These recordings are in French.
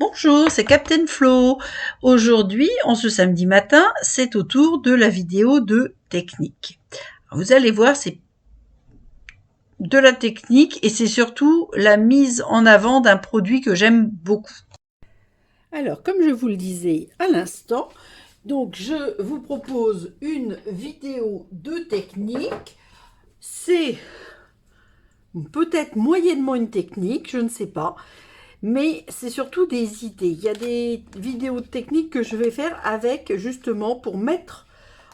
Bonjour, c'est Captain Flo. Aujourd'hui, en ce samedi matin, c'est au tour de la vidéo de technique. Vous allez voir, c'est de la technique et c'est surtout la mise en avant d'un produit que j'aime beaucoup. Alors, comme je vous le disais à l'instant, donc je vous propose une vidéo de technique. C'est peut-être moyennement une technique, je ne sais pas, mais c'est surtout des idées. Il y a des vidéos de technique que je vais faire avec justement pour mettre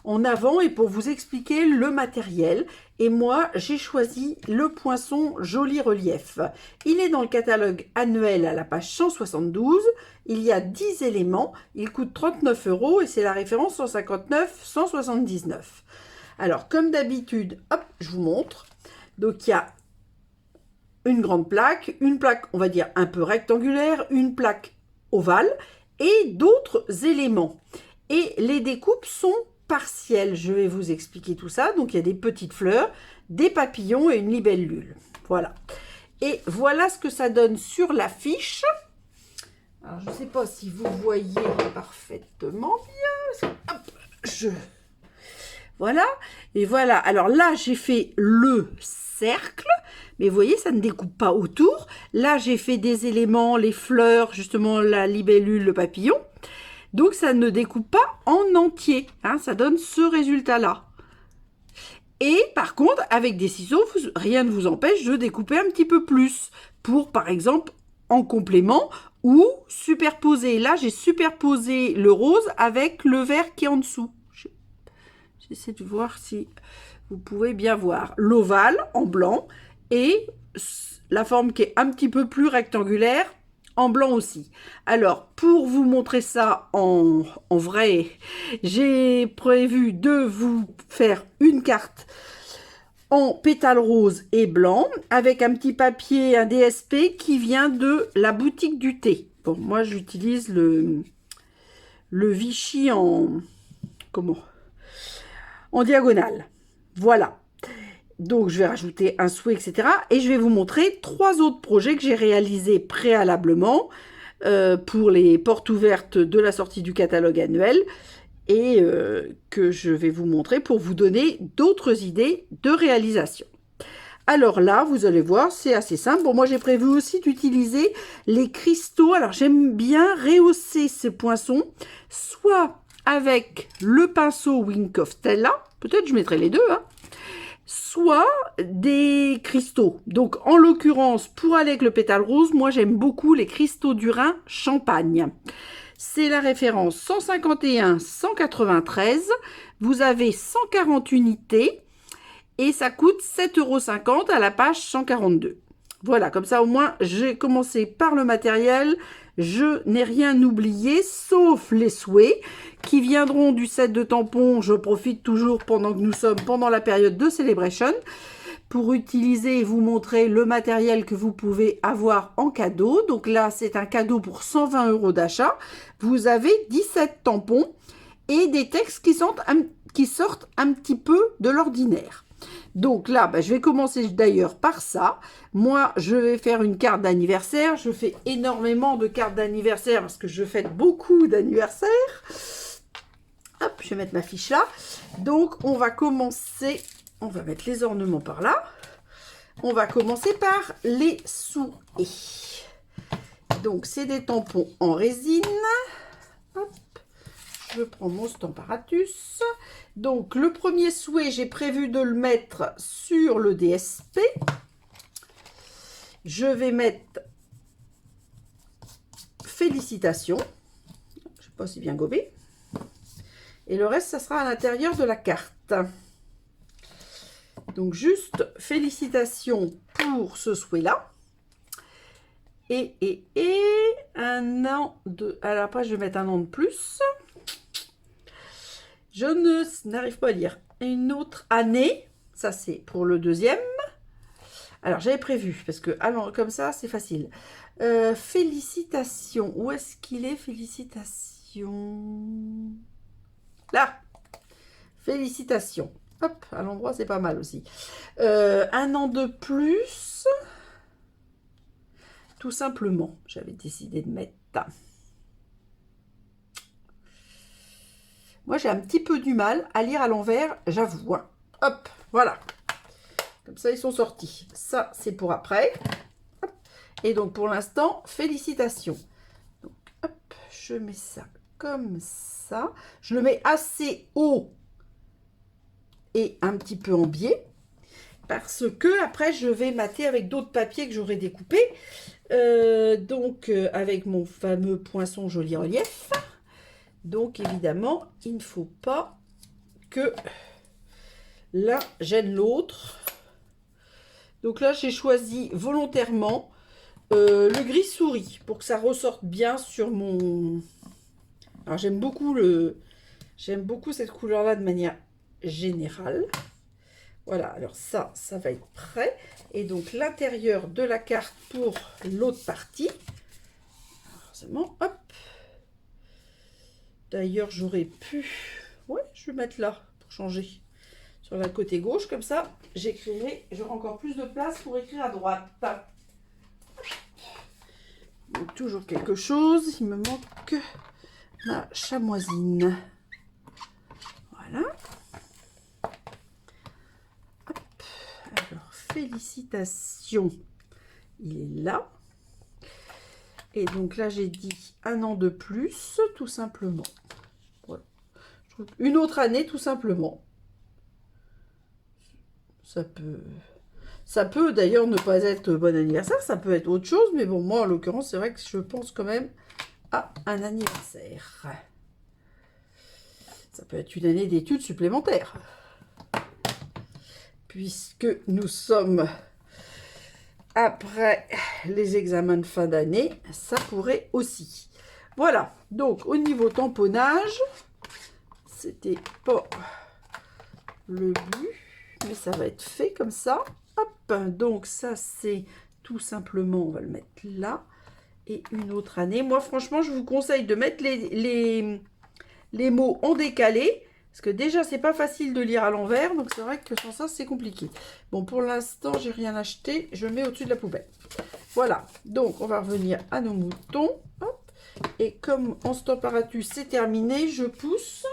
en avant et pour vous expliquer le matériel. Et moi, j'ai choisi le poinçon Joli Relief. Il est dans le catalogue annuel à la page 172. Il y a 10 éléments. Il coûte 39 € et c'est la référence 159-179. Alors, comme d'habitude, hop, je vous montre. Donc, il y a une grande plaque, une plaque, on va dire, un peu rectangulaire, une plaque ovale et d'autres éléments. Et les découpes sont partielles. Je vais vous expliquer tout ça. Donc, il y a des petites fleurs, des papillons et une libellule. Voilà. Et voilà ce que ça donne sur l'affiche. Alors, je ne sais pas si vous voyez parfaitement bien. Hop, voilà. Et voilà. Alors là, j'ai fait le cercle. Mais vous voyez, ça ne découpe pas autour. Là, j'ai fait des éléments, les fleurs, justement la libellule, le papillon. Donc, ça ne découpe pas en entier. Hein, ça donne ce résultat-là. Et par contre, avec des ciseaux, rien ne vous empêche de découper un petit peu plus. Pour, par exemple, en complément ou superposer. Là, j'ai superposé le rose avec le vert qui est en dessous. J'essaie de voir si vous pouvez bien voir. L'ovale en blanc et la forme qui est un petit peu plus rectangulaire en blanc aussi. Alors, pour vous montrer ça en vrai, j'ai prévu de vous faire une carte en pétales roses et blancs avec un petit papier, un DSP qui vient de la boutique du thé. Bon, moi, j'utilise le Vichy en... Comment? En diagonale. Voilà. Donc, je vais rajouter un souhait, etc. Et je vais vous montrer 3 autres projets que j'ai réalisés préalablement pour les portes ouvertes de la sortie du catalogue annuel et que je vais vous montrer pour vous donner d'autres idées de réalisation. Alors là, vous allez voir, c'est assez simple. Bon, moi, j'ai prévu aussi d'utiliser les cristaux. Alors, j'aime bien rehausser ces poinçons, soit avec le pinceau Wink of Stella, peut-être je mettrai les deux, hein, soit des cristaux. Donc, en l'occurrence, pour aller avec le pétale rose, moi, j'aime beaucoup les cristaux du Rhin champagne. C'est la référence 151-193. Vous avez 140 unités et ça coûte 7,50 € à la page 142. Voilà, comme ça au moins j'ai commencé par le matériel. Je n'ai rien oublié, sauf les souhaits qui viendront du set de tampons. Je profite toujours pendant que nous sommes pendant la période de Celebration pour utiliser et vous montrer le matériel que vous pouvez avoir en cadeau. Donc là, c'est un cadeau pour 120 € d'achat. Vous avez 17 tampons et des textes qui sortent un petit peu de l'ordinaire. Donc là, je vais commencer d'ailleurs par ça. Moi, je vais faire une carte d'anniversaire. Je fais énormément de cartes d'anniversaire parce que je fête beaucoup d'anniversaires. Hop, je vais mettre ma fiche là. Donc, on va commencer. On va mettre les ornements par là. On va commencer par les souhaits. Donc, c'est des tampons en résine. Hop. Je prends mon Stamparatus. Donc, le premier souhait, j'ai prévu de le mettre sur le DSP. Je vais mettre félicitations. Je ne sais pas si bien gobé. Et le reste, ça sera à l'intérieur de la carte. Donc, juste félicitations pour ce souhait-là. Et un an de... Alors après, je vais mettre un an de plus. Je n'arrive pas à lire. Une autre année. Ça, c'est pour le deuxième. Alors, j'avais prévu, parce que alors, comme ça, c'est facile. Félicitations. Où est-ce qu'il est? Félicitations. Là. Félicitations. Hop, à l'endroit, c'est pas mal aussi. Un an de plus. tout simplement. J'avais décidé de mettre. Moi, j'ai un petit peu du mal à lire à l'envers, j'avoue. Hein. Hop, voilà. Comme ça, ils sont sortis. Ça, c'est pour après. Hop. Et donc, pour l'instant, félicitations. Donc, hop, je mets ça comme ça. Je le mets assez haut et un petit peu en biais. Parce que après, je vais mater avec d'autres papiers que j'aurai découpés. Avec mon fameux poinçon joli relief. Donc, évidemment, il ne faut pas que l'un gêne l'autre. Donc là, j'ai choisi volontairement le gris souris pour que ça ressorte bien sur mon... Alors, j'aime beaucoup cette couleur-là de manière générale. Voilà, alors ça va être prêt. Et donc, l'intérieur de la carte pour l'autre partie. Forcément, hop. D'ailleurs, j'aurais pu... Ouais, je vais mettre là pour changer. Sur la côté gauche, comme ça, j'écrirai, j'aurai encore plus de place pour écrire à droite. Donc, toujours quelque chose, il me manque ma chamoisine. Voilà. Hop. Alors, félicitations, il est là. Et donc là, j'ai dit un an de plus, tout simplement. Voilà. Une autre année, tout simplement. Ça peut d'ailleurs ne pas être bon anniversaire, ça peut être autre chose, mais bon, moi en l'occurrence, c'est vrai que je pense quand même à un anniversaire. Ça peut être une année d'études supplémentaires. Puisque nous sommes après les examens de fin d'année, ça pourrait aussi. Voilà, donc au niveau tamponnage, c'était pas le but. Mais ça va être fait comme ça. Hop, donc ça c'est tout simplement, on va le mettre là. Et une autre année. Moi franchement, je vous conseille de mettre les mots en décalé. Parce que déjà, c'est pas facile de lire à l'envers. Donc c'est vrai que sans ça, c'est compliqué. Bon, pour l'instant, j'ai rien acheté. Je mets au-dessus de la poubelle. Voilà. Donc, on va revenir à nos moutons. Hop. Et comme en stop apparatus, c'est terminé, je pousse.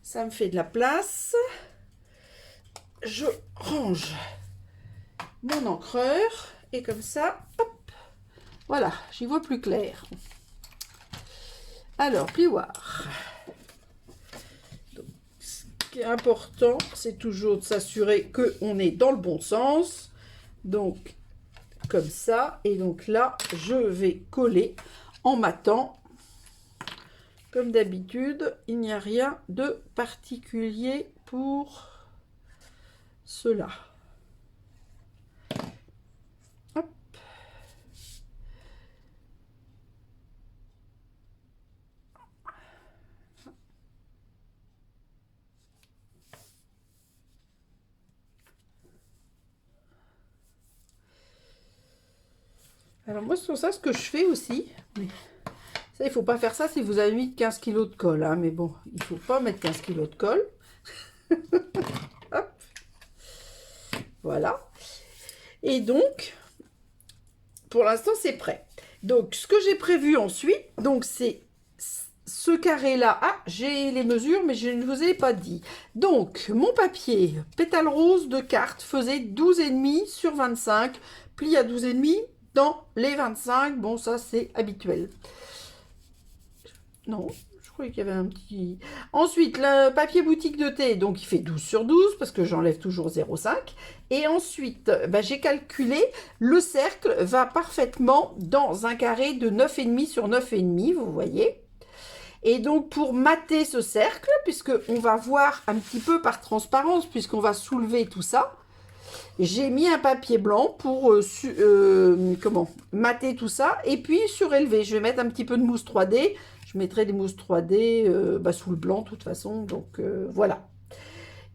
Ça me fait de la place. Je range mon encreur et comme ça, hop, voilà, j'y vois plus clair. Alors, plioir. Donc, ce qui est important, c'est toujours de s'assurer qu'on est dans le bon sens. Donc, comme ça. Et donc là, je vais coller en matant. Comme d'habitude, il n'y a rien de particulier pour cela. Hop. Alors moi, sur ça, ce que je fais aussi, mais ça, il ne faut pas faire ça si vous avez mis 15 kg de colle, hein, mais bon, il ne faut pas mettre 15 kg de colle. Hop. Voilà. Et donc, pour l'instant, c'est prêt. Donc, ce que j'ai prévu ensuite, donc c'est ce carré-là. Ah, j'ai les mesures, mais je ne vous ai pas dit. Donc, mon papier pétale rose de carte faisait 12,5 sur 25, pli à 12,5 dans les 25. Bon, ça, c'est habituel. Non, je croyais qu'il y avait un petit... Ensuite, le papier boutique de thé, donc il fait 12 sur 12 parce que j'enlève toujours 0,5. Et ensuite, j'ai calculé, le cercle va parfaitement dans un carré de 9,5 sur 9,5, vous voyez. Et donc, pour mater ce cercle, puisqu'on va voir un petit peu par transparence, puisqu'on va soulever tout ça, j'ai mis un papier blanc pour mater tout ça et puis surélever. Je vais mettre un petit peu de mousse 3D. Je mettrai des mousses 3D sous le blanc de toute façon. Donc voilà.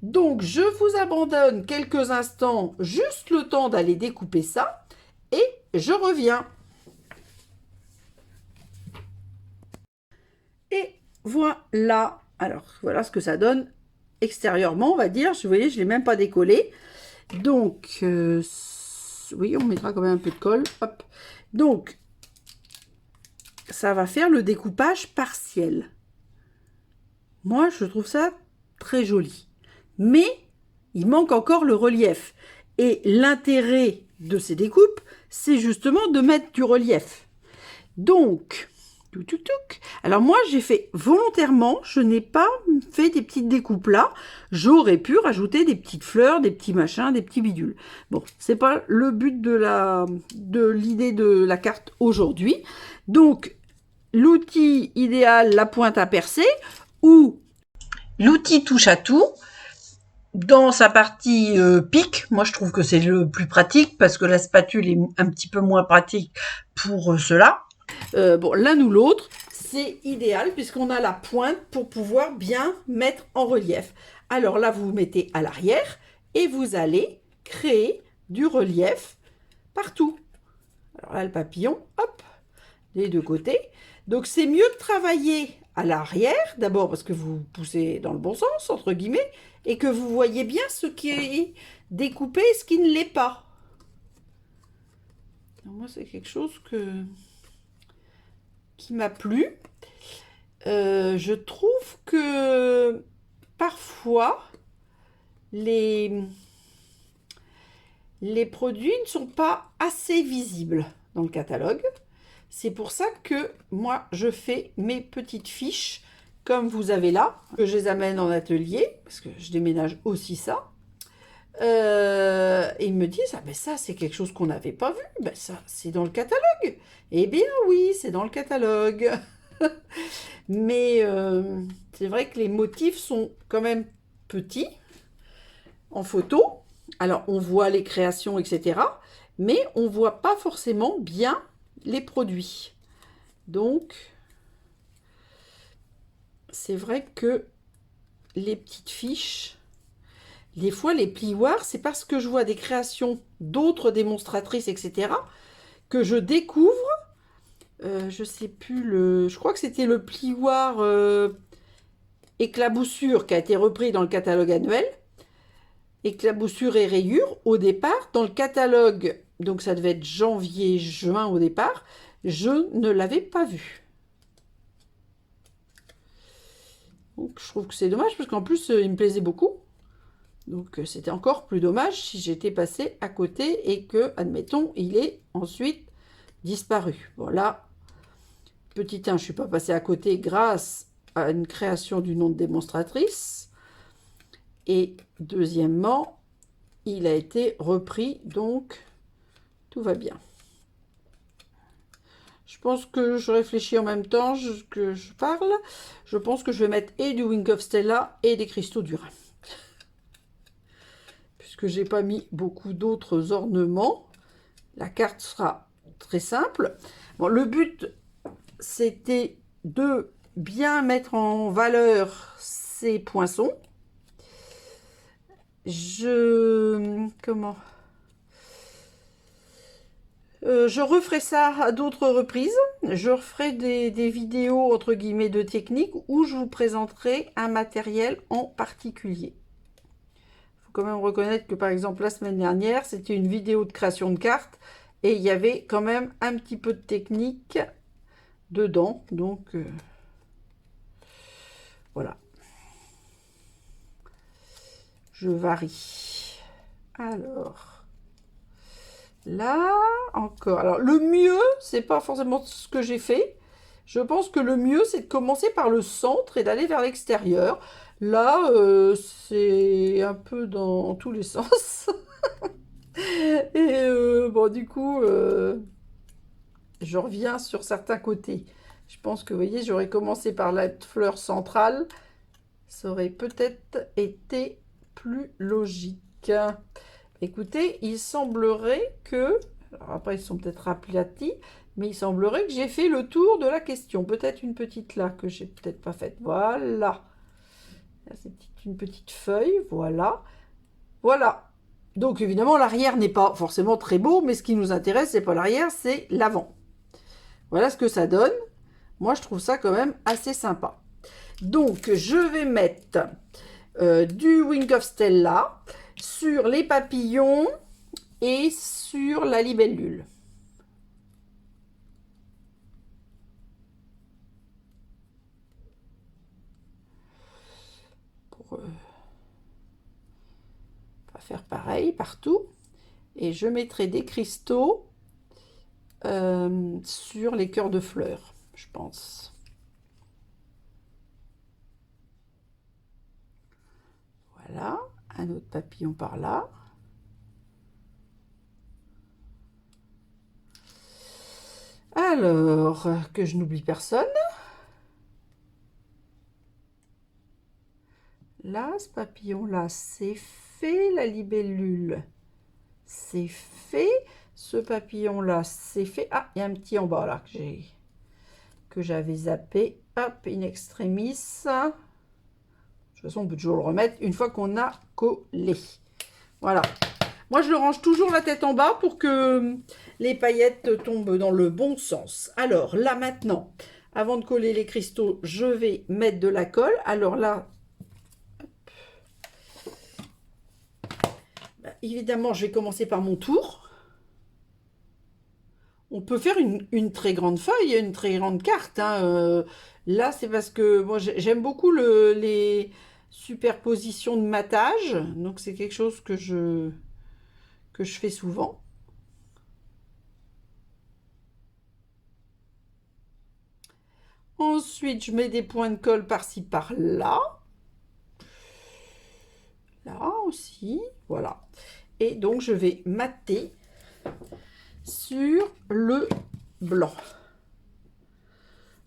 Donc je vous abandonne quelques instants, juste le temps d'aller découper ça. Et je reviens. Et voilà. Alors voilà ce que ça donne extérieurement, on va dire. Vous voyez, je ne l'ai même pas décollé. Donc, oui, on mettra quand même un peu de colle. Hop. Donc, ça va faire le découpage partiel. Moi, je trouve ça très joli. Mais, il manque encore le relief. Et l'intérêt de ces découpes, c'est justement de mettre du relief. Donc, alors moi, j'ai fait volontairement, je n'ai pas fait des petites découpes là. J'aurais pu rajouter des petites fleurs, des petits machins, des petits bidules. Bon, c'est pas le but de l'idée de la carte aujourd'hui. Donc, l'outil idéal, la pointe à percer, ou l'outil touche à tout. Dans sa partie pique, moi je trouve que c'est le plus pratique parce que la spatule est un petit peu moins pratique pour cela. Bon, l'un ou l'autre, c'est idéal puisqu'on a la pointe pour pouvoir bien mettre en relief. Alors là, vous vous mettez à l'arrière et vous allez créer du relief partout. Alors là, le papillon, hop, des deux côtés. Donc c'est mieux de travailler à l'arrière, d'abord parce que vous poussez dans le bon sens, entre guillemets, et que vous voyez bien ce qui est découpé et ce qui ne l'est pas. Alors moi, c'est quelque chose qui m'a plu. Je trouve que parfois, les produits ne sont pas assez visibles dans le catalogue. C'est pour ça que moi, je fais mes petites fiches, comme vous avez là, que je les amène en atelier, parce que je déménage aussi ça. Et ils me disent, ah ben ça, c'est quelque chose qu'on n'avait pas vu. Ben ça, c'est dans le catalogue. Eh bien oui, c'est dans le catalogue. Mais c'est vrai que les motifs sont quand même petits en photo. Alors, on voit les créations, etc. Mais on ne voit pas forcément bien les produits. Donc, c'est vrai que les petites fiches, des fois les plioirs, c'est parce que je vois des créations d'autres démonstratrices, etc., que je découvre, je sais plus, je crois que c'était le plioir éclaboussure qui a été repris dans le catalogue annuel. Éclaboussure et rayures, au départ, dans le catalogue, donc ça devait être janvier-juin au départ, je ne l'avais pas vu. Donc je trouve que c'est dommage, parce qu'en plus, il me plaisait beaucoup. Donc c'était encore plus dommage si j'étais passée à côté et que, admettons, il est ensuite disparu. Bon là, petit 1, je ne suis pas passée à côté grâce à une création du nom de démonstratrice. Et deuxièmement, il a été repris, donc tout va bien. Je pense que je réfléchis en même temps que je parle. Je pense que je vais mettre et du Wing of Stella et des cristaux du Rhin. Puisque j'ai pas mis beaucoup d'autres ornements. La carte sera très simple. Bon, le but, c'était de bien mettre en valeur ces poinçons. Je referai ça à d'autres reprises. Je referai des vidéos entre guillemets de technique où je vous présenterai un matériel en particulier. Il faut quand même reconnaître que par exemple la semaine dernière, c'était une vidéo de création de cartes et il y avait quand même un petit peu de technique dedans. Donc voilà. Je varie. Alors, là, encore. Alors, le mieux, c'est pas forcément ce que j'ai fait. Je pense que le mieux, c'est de commencer par le centre et d'aller vers l'extérieur. Là, c'est un peu dans tous les sens. Et bon, du coup, je reviens sur certains côtés. Je pense que, vous voyez, j'aurais commencé par la fleur centrale. Ça aurait peut-être été plus logique. Écoutez, il semblerait que, alors après ils sont peut-être aplatis, mais il semblerait que j'ai fait le tour de la question. Peut-être une petite là que j'ai peut-être pas faite. Voilà. Là, c'est une petite feuille. Voilà. Voilà. Donc évidemment, l'arrière n'est pas forcément très beau, mais ce qui nous intéresse, c'est pas l'arrière, c'est l'avant. Voilà ce que ça donne. Moi, je trouve ça quand même assez sympa. Donc, je vais mettre du Wing of Stella sur les papillons et sur la libellule. faire pareil partout. Et je mettrai des cristaux sur les cœurs de fleurs, je pense. Voilà, un autre papillon par là. Alors, que je n'oublie personne. Là, ce papillon-là, c'est fait. La libellule, c'est fait. Ce papillon-là, c'est fait. Ah, il y a un petit en bas là que j'avais zappé. Hop, in extremis. De toute façon, on peut toujours le remettre une fois qu'on a collé. Voilà. Moi, je le range toujours la tête en bas pour que les paillettes tombent dans le bon sens. Alors là, maintenant, avant de coller les cristaux, je vais mettre de la colle. Alors là, évidemment, je vais commencer par mon tour. On peut faire une très grande feuille, une très grande carte. Hein. Là, c'est parce que moi, j'aime beaucoup les superpositions de matage. Donc, c'est quelque chose que je fais souvent. Ensuite, je mets des points de colle par-ci, par-là. Là aussi, voilà. Et donc, je vais mater sur le blanc.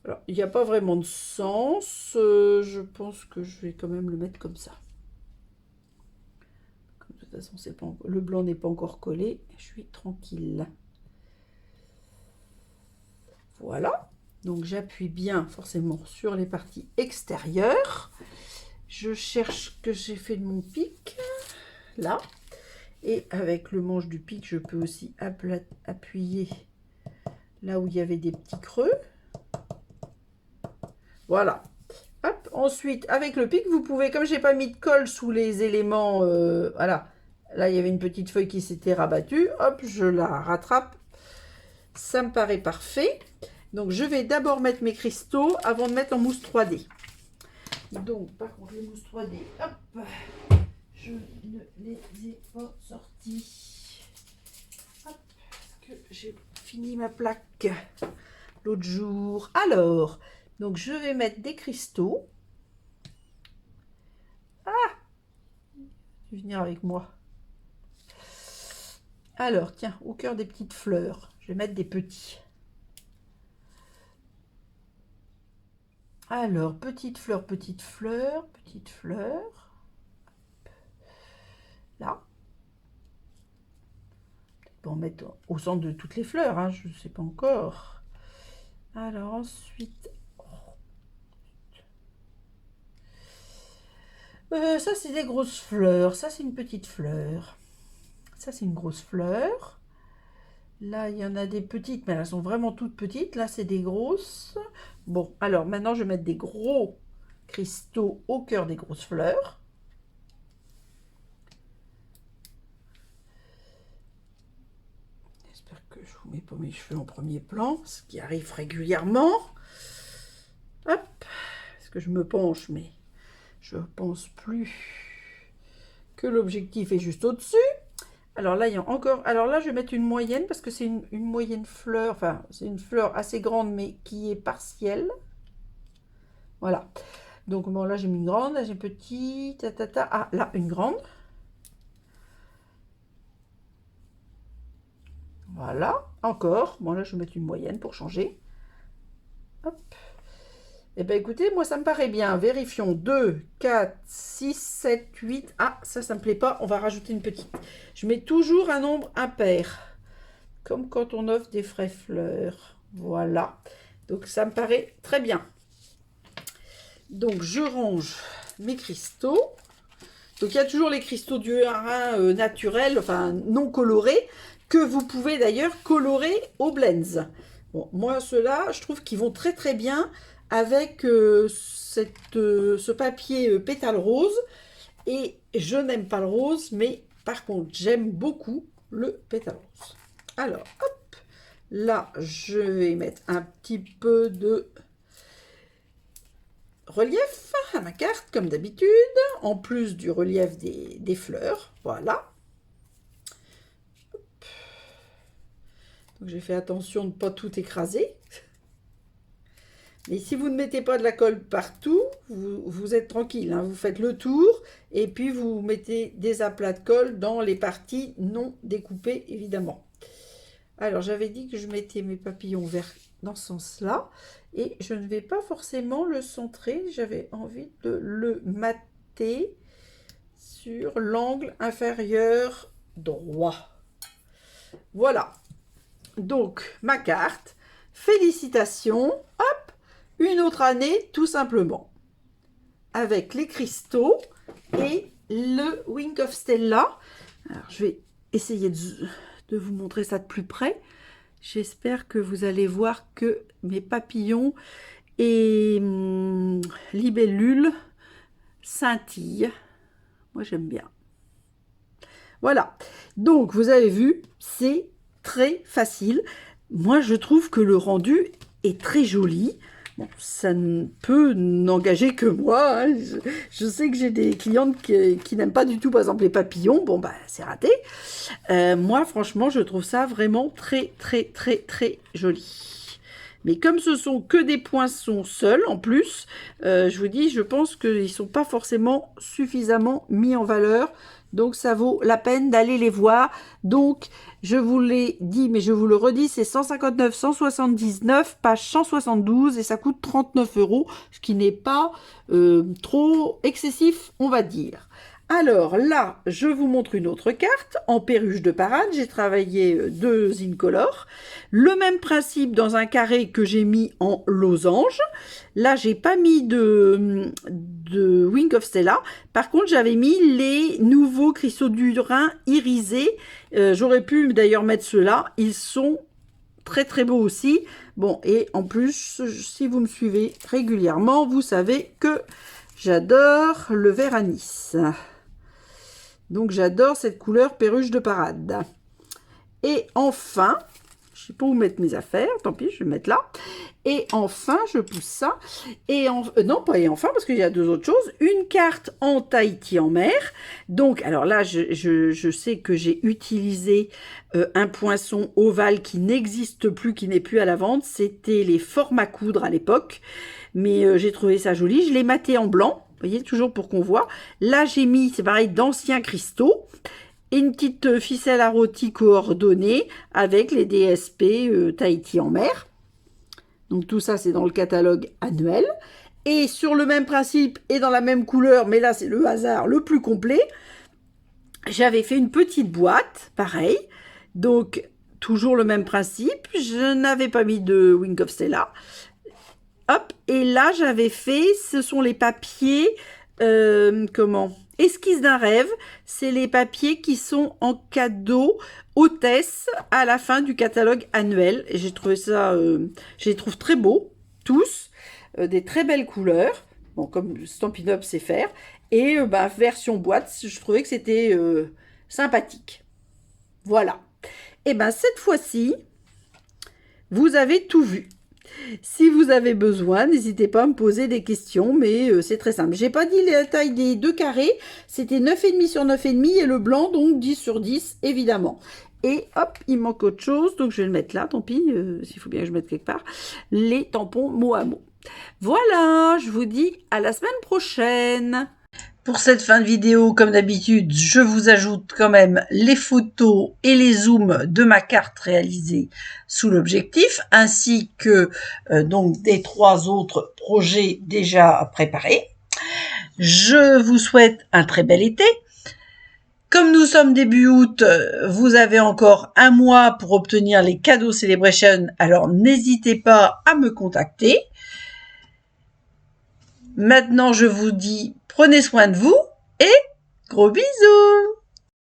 Alors, il n'y a pas vraiment de sens. Je pense que je vais quand même le mettre comme ça. De toute façon, c'est pas le blanc n'est pas encore collé. Je suis tranquille. Voilà. Donc, j'appuie bien forcément sur les parties extérieures. Je cherche que j'ai fait de mon pic. Là. Et avec le manche du pic, je peux aussi appuyer là où il y avait des petits creux. Voilà. Hop. Ensuite, avec le pic, vous pouvez, comme j'ai pas mis de colle sous les éléments, voilà. Là, il y avait une petite feuille qui s'était rabattue. Hop, je la rattrape. Ça me paraît parfait. Donc, je vais d'abord mettre mes cristaux avant de mettre en mousse 3D. Donc, par contre, les mousses 3D, hop, je ne les ai pas sorties. Hop, parce que j'ai fini ma plaque l'autre jour. Alors, donc je vais mettre des cristaux. Ah, tu veux venir avec moi. Alors, tiens, au cœur des petites fleurs, je vais mettre des petits. Alors, petite fleur, petite fleur, petite fleur. Là. On va mettre au centre de toutes les fleurs, hein, je ne sais pas encore. Alors ensuite, ça c'est des grosses fleurs, ça c'est une petite fleur, ça c'est une grosse fleur. Là il y en a des petites, mais elles sont vraiment toutes petites. Là c'est des grosses. Bon, alors maintenant je vais mettre des gros cristaux au cœur des grosses fleurs. Que je vous mets pas mes cheveux en premier plan, ce qui arrive régulièrement. Hop, parce que je me penche, mais je pense plus que l'objectif est juste au-dessus. Alors là, il y a encore. Alors là, je vais mettre une moyenne parce que c'est une moyenne fleur. Enfin, c'est une fleur assez grande, mais qui est partielle. Voilà. Donc bon, là j'ai mis une grande, là j'ai une petite. Ah, là une grande. Voilà, encore. Bon, là, je vais mettre une moyenne pour changer. Hop. Eh bien, écoutez, moi, ça me paraît bien. Vérifions. 2, 4, 6, 7, 8. Ah, ça me plaît pas. On va rajouter une petite. Je mets toujours un nombre impair. Comme quand on offre des vraies fleurs. Voilà. Donc, ça me paraît très bien. Donc, je range mes cristaux. Donc, il y a toujours les cristaux du harin naturels, enfin, non colorés, que vous pouvez d'ailleurs colorer au blends. Bon, moi, ceux-là, je trouve qu'ils vont très très bien avec ce papier pétale rose. Et je n'aime pas le rose, mais par contre, j'aime beaucoup le pétale rose. Alors, hop, là, je vais mettre un petit peu de relief à ma carte, comme d'habitude, en plus du relief des fleurs. Voilà. Donc j'ai fait attention de ne pas tout écraser. Mais si vous ne mettez pas de la colle partout, vous êtes tranquille, hein. Vous faites le tour et puis vous mettez des aplats de colle dans les parties non découpées, évidemment. Alors, j'avais dit que je mettais mes papillons verts dans ce sens-là. Et je ne vais pas forcément le centrer. J'avais envie de le mater sur l'angle inférieur droit. Voilà. Donc, ma carte. Félicitations. Hop, une autre année, tout simplement. Avec les cristaux et le Wing of Stella. Alors, je vais essayer de vous montrer ça de plus près. J'espère que vous allez voir que mes papillons et libellules scintillent. Moi, j'aime bien. Voilà. Donc, vous avez vu, c'est très facile. Moi, je trouve que le rendu est très joli. Bon, ça ne peut n'engager que moi. Hein. Je sais que j'ai des clientes qui n'aiment pas du tout, par exemple, les papillons. Bon, bah, c'est raté. Moi, franchement, je trouve ça vraiment très, très, très, très joli. Mais comme ce sont que des poinçons seuls, en plus, je vous dis, je pense qu'ils ne sont pas forcément suffisamment mis en valeur. Donc, ça vaut la peine d'aller les voir. Donc, je vous l'ai dit, mais je vous le redis, c'est 159, 179, page 172 et ça coûte 39 €, ce qui n'est pas trop excessif, on va dire. Alors là, je vous montre une autre carte en perruche de parade. J'ai travaillé 2 incolores. Le même principe dans un carré que j'ai mis en losange. Là, j'ai pas mis de Wing of Stella. Par contre, j'avais mis les nouveaux cristaux du Rhin irisés. J'aurais pu d'ailleurs mettre ceux-là. Ils sont très très beaux aussi. Bon, et en plus, si vous me suivez régulièrement, vous savez que j'adore le vert anis. Donc, j'adore cette couleur perruche de parade. Et enfin, je ne sais pas où mettre mes affaires, tant pis, je vais mettre là. Et enfin, je pousse ça. Et non, pas et enfin, parce qu'il y a 2 autres choses. Une carte en Tahiti en mer. Donc, alors là, je sais que j'ai utilisé un poinçon ovale qui n'existe plus, qui n'est plus à la vente. C'était les formes à coudre à l'époque. Mais j'ai trouvé ça joli. Je l'ai maté en blanc. Vous voyez, toujours pour qu'on voit. Là, j'ai mis, c'est pareil, d'anciens cristaux. Et une petite ficelle à rôti coordonnée avec les DSP Tahiti en mer. Donc tout ça, c'est dans le catalogue annuel. Et sur le même principe et dans la même couleur, mais là, c'est le hasard le plus complet, j'avais fait une petite boîte, pareil. Donc, toujours le même principe. Je n'avais pas mis de Wing of Stella. Hop, et là, j'avais fait, ce sont les papiers, esquisse d'un rêve. C'est les papiers qui sont en cadeau hôtesse à la fin du catalogue annuel. Et j'ai trouvé ça, je les trouve très beaux, tous, des très belles couleurs. Bon, comme Stampin' Up sait faire. Et version boîte, je trouvais que c'était sympathique. Voilà. Et cette fois-ci, vous avez tout vu. Si vous avez besoin, n'hésitez pas à me poser des questions, mais c'est très simple. J'ai pas dit la taille des 2 carrés, c'était 9,5 sur 9,5 et le blanc, donc 10 sur 10, évidemment. Et hop, il manque autre chose, donc je vais le mettre là, tant pis, s'il faut bien que je mette quelque part, les tampons mot à mot. Voilà, je vous dis à la semaine prochaine. Pour cette fin de vidéo, comme d'habitude, je vous ajoute quand même les photos et les zooms de ma carte réalisée sous l'objectif, ainsi que donc des 3 autres projets déjà préparés. Je vous souhaite un très bel été. Comme nous sommes début août, vous avez encore 1 mois pour obtenir les cadeaux Celebration, alors n'hésitez pas à me contacter. Maintenant, je vous dis, prenez soin de vous et gros bisous!